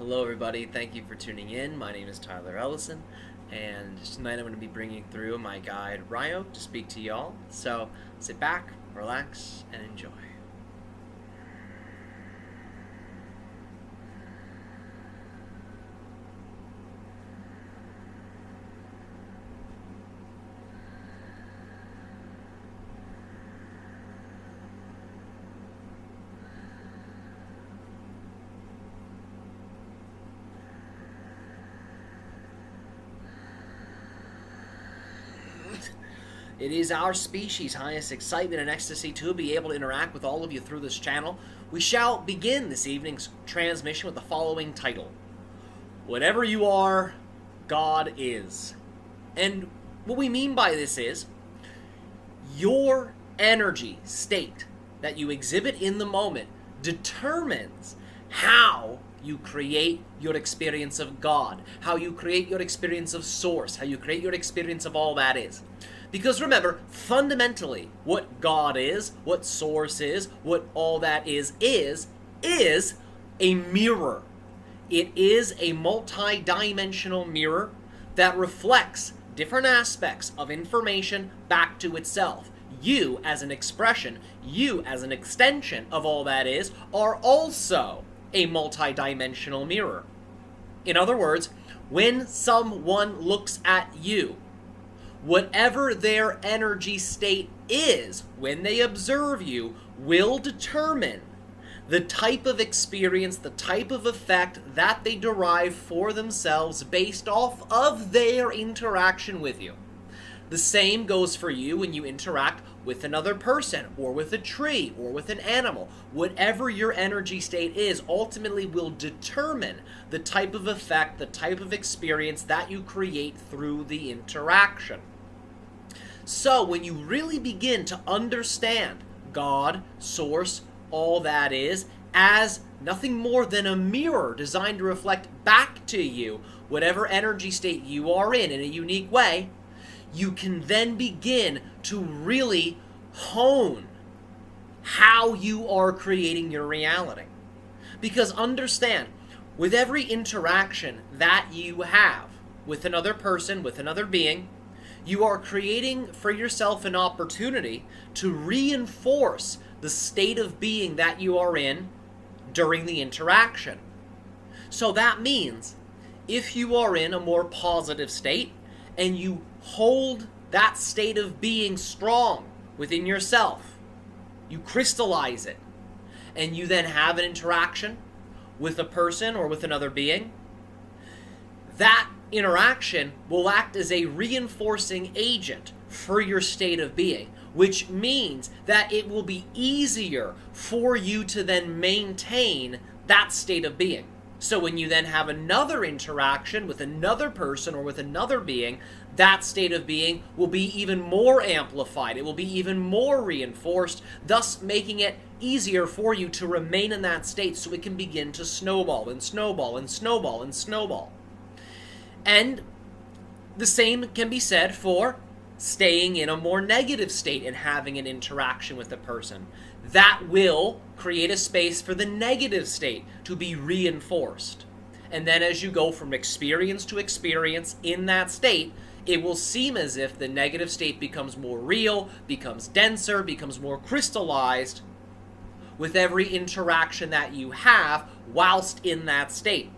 Hello, everybody. Thank you for tuning in. My name is Tyler Ellison, and tonight I'm going to be bringing through my guide RYOK to speak to y'all. So sit back, relax, and enjoy. It is our species' highest excitement and ecstasy to be able to interact with all of you through this channel. We shall begin this evening's transmission with the following title: Whatever you are, God is. And what we mean by this is, your energy state that you exhibit in the moment determines how you create your experience of God, how you create your experience of Source, how you create your experience of all that is. Because remember, fundamentally, what God is, what Source is, what all that is a mirror. It is a multi-dimensional mirror that reflects different aspects of information back to itself. You, as an expression, you, as an extension of all that is, are also a multi-dimensional mirror. In other words, when someone looks at you, whatever their energy state is when they observe you will determine the type of experience, the type of effect that they derive for themselves based off of their interaction with you. The same goes for you when you interact with another person, or with a tree, or with an animal. Whatever your energy state is ultimately will determine the type of effect, the type of experience that you create through the interaction. So when you really begin to understand God, Source, all that is, as nothing more than a mirror designed to reflect back to you whatever energy state you are in a unique way, you can then begin to really hone how you are creating your reality. Because understand, with every interaction that you have with another person, with another being, you are creating for yourself an opportunity to reinforce the state of being that you are in during the interaction. So that means if you are in a more positive state and you hold that state of being strong within yourself, you crystallize it, and you then have an interaction with a person or with another being, that interaction will act as a reinforcing agent for your state of being, which means that it will be easier for you to then maintain that state of being. So when you then have another interaction with another person or with another being, that state of being will be even more amplified. It will be even more reinforced, thus making it easier for you to remain in that state so it can begin to snowball and snowball and snowball and snowball. And the same can be said for staying in a more negative state and having an interaction with a person. That will create a space for the negative state to be reinforced. And then as you go from experience to experience in that state, it will seem as if the negative state becomes more real, becomes denser, becomes more crystallized with every interaction that you have whilst in that state.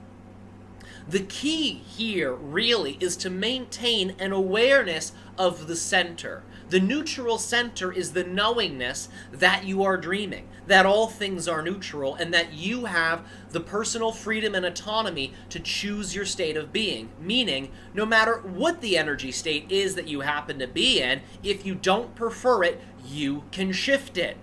The key here really is to maintain an awareness of the center. The neutral center is the knowingness that you are dreaming, that all things are neutral, and that you have the personal freedom and autonomy to choose your state of being. Meaning, no matter what the energy state is that you happen to be in, if you don't prefer it, you can shift it.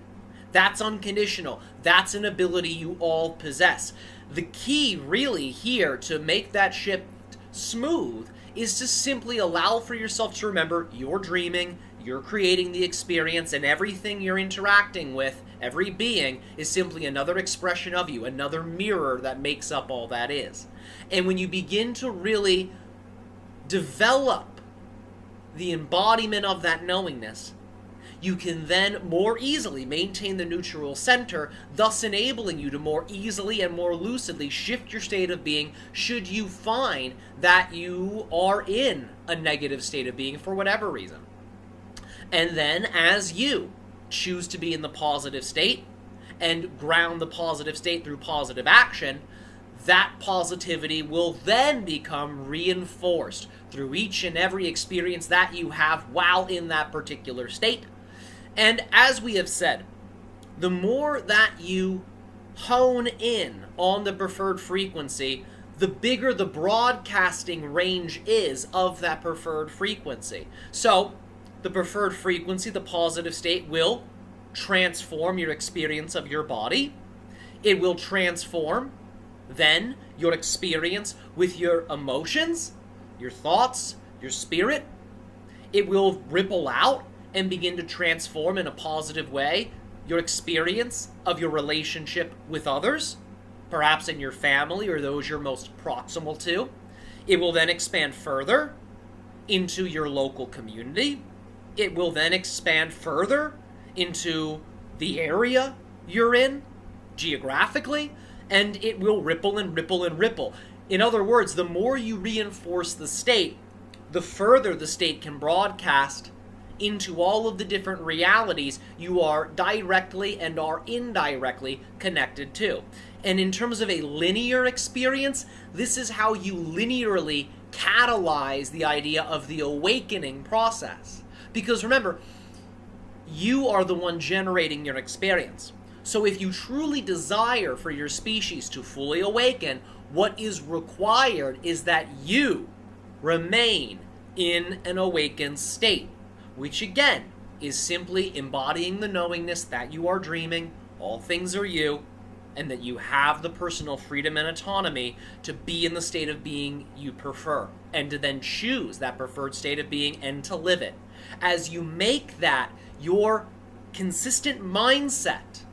That's unconditional. That's an ability you all possess. The key really here to make that shift smooth is to simply allow for yourself to remember you're dreaming, you're creating the experience, and everything you're interacting with, every being, is simply another expression of you, another mirror that makes up all that is. And when you begin to really develop the embodiment of that knowingness, you can then more easily maintain the neutral center, thus enabling you to more easily and more lucidly shift your state of being should you find that you are in a negative state of being for whatever reason. And then as you choose to be in the positive state and ground the positive state through positive action, that positivity will then become reinforced through each and every experience that you have while in that particular state. And as we have said, the more that you hone in on the preferred frequency, the bigger the broadcasting range is of that preferred frequency. So, the preferred frequency, the positive state, will transform your experience of your body. It will transform then your experience with your emotions, your thoughts, your spirit. It will ripple out and begin to transform in a positive way your experience of your relationship with others, perhaps in your family or those you're most proximal to. It will then expand further into your local community. It will then expand further into the area you're in, geographically, and it will ripple and ripple and ripple. In other words, the more you reinforce the state, the further the state can broadcast into all of the different realities you are directly and are indirectly connected to. And in terms of a linear experience, this is how you linearly catalyze the idea of the awakening process. Because remember, you are the one generating your experience. So if you truly desire for your species to fully awaken, what is required is that you remain in an awakened state, which again is simply embodying the knowingness that you are dreaming, all things are you, and that you have the personal freedom and autonomy to be in the state of being you prefer, and to then choose that preferred state of being and to live it. As you make that your consistent mindset,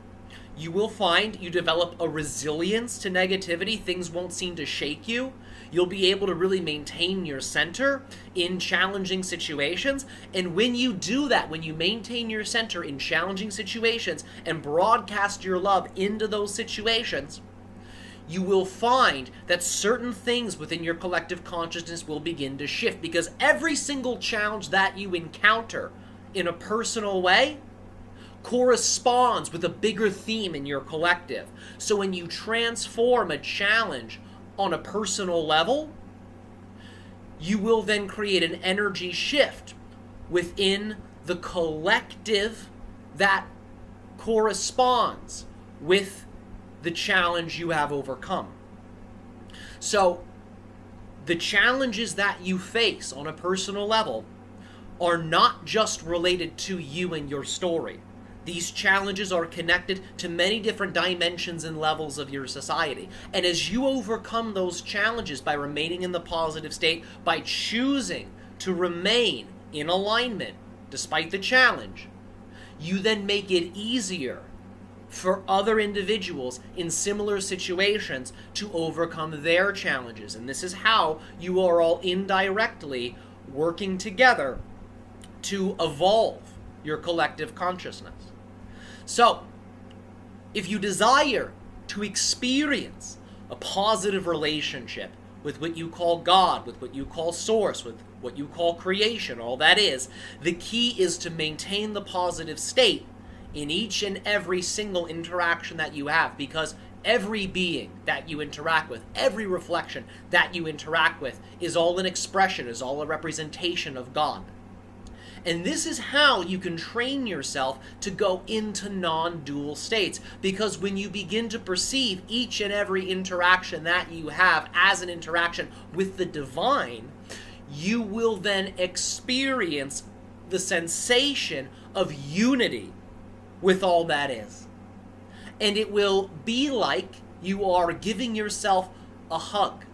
you will find you develop a resilience to negativity. Things won't seem to shake you. You'll be able to really maintain your center in challenging situations. And when you do that, when you maintain your center in challenging situations and broadcast your love into those situations, you will find that certain things within your collective consciousness will begin to shift, because every single challenge that you encounter in a personal way corresponds with a bigger theme in your collective. So when you transform a challenge on a personal level, you will then create an energy shift within the collective that corresponds with the challenge you have overcome. So the challenges that you face on a personal level are not just related to you and your story. These challenges are connected to many different dimensions and levels of your society. And as you overcome those challenges by remaining in the positive state, by choosing to remain in alignment despite the challenge, you then make it easier for other individuals in similar situations to overcome their challenges. And this is how you are all indirectly working together to evolve your collective consciousness. So, if you desire to experience a positive relationship with what you call God, with what you call Source, with what you call creation, all that is, the key is to maintain the positive state in each and every single interaction that you have, because every being that you interact with, every reflection that you interact with is all an expression, is all a representation of God. And this is how you can train yourself to go into non-dual states. Because when you begin to perceive each and every interaction that you have as an interaction with the divine, you will then experience the sensation of unity with all that is. And it will be like you are giving yourself a hug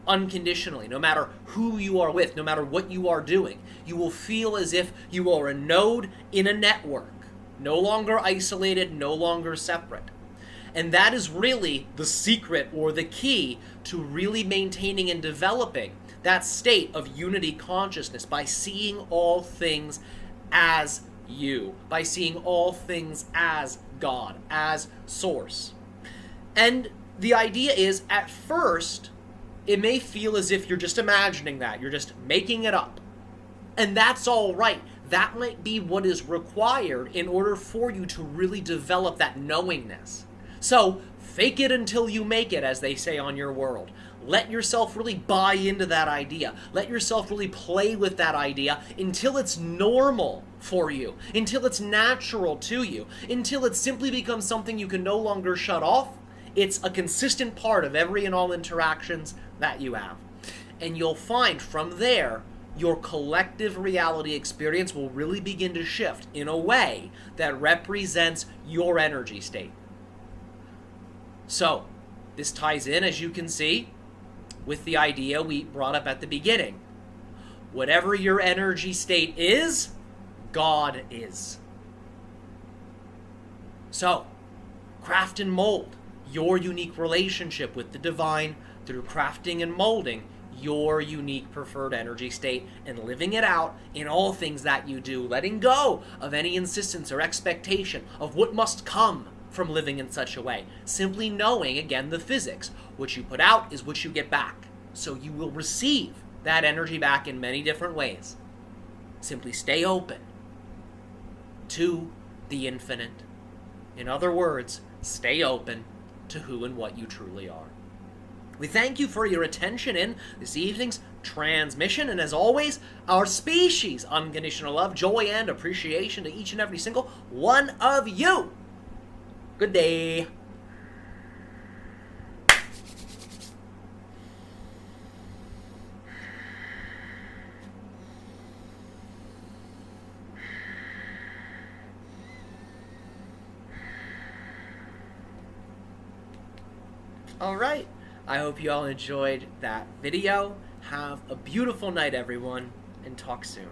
unconditionally, no matter who you are with, no matter what you are doing. You will feel as if you are a node in a network, no longer isolated, no longer separate. And that is really the secret or the key to really maintaining and developing that state of unity consciousness, by seeing all things as you by seeing all things as God, as source. And the idea is, at first, it may feel as if you're just imagining that, you're just making it up. And that's all right. That might be what is required in order for you to really develop that knowingness. So, fake it until you make it, as they say on your world. Let yourself really buy into that idea. Let yourself really play with that idea until it's normal for you, until it's natural to you, until it simply becomes something you can no longer shut off. It's a consistent part of every and all interactions that you have. And you'll find from there, your collective reality experience will really begin to shift in a way that represents your energy state. So, this ties in, as you can see, with the idea we brought up at the beginning. Whatever your energy state is, God is. So, craft and mold your unique relationship with the divine through crafting and molding your unique preferred energy state and living it out in all things that you do, letting go of any insistence or expectation of what must come from living in such a way. Simply knowing, again, the physics. What you put out is what you get back. So you will receive that energy back in many different ways. Simply stay open to the infinite. In other words, stay open to who and what you truly are. We thank you for your attention in this evening's transmission, and as always, our species' unconditional love, joy, and appreciation to each and every single one of you. Good day. All right. I hope you all enjoyed that video. Have a beautiful night, everyone, and talk soon.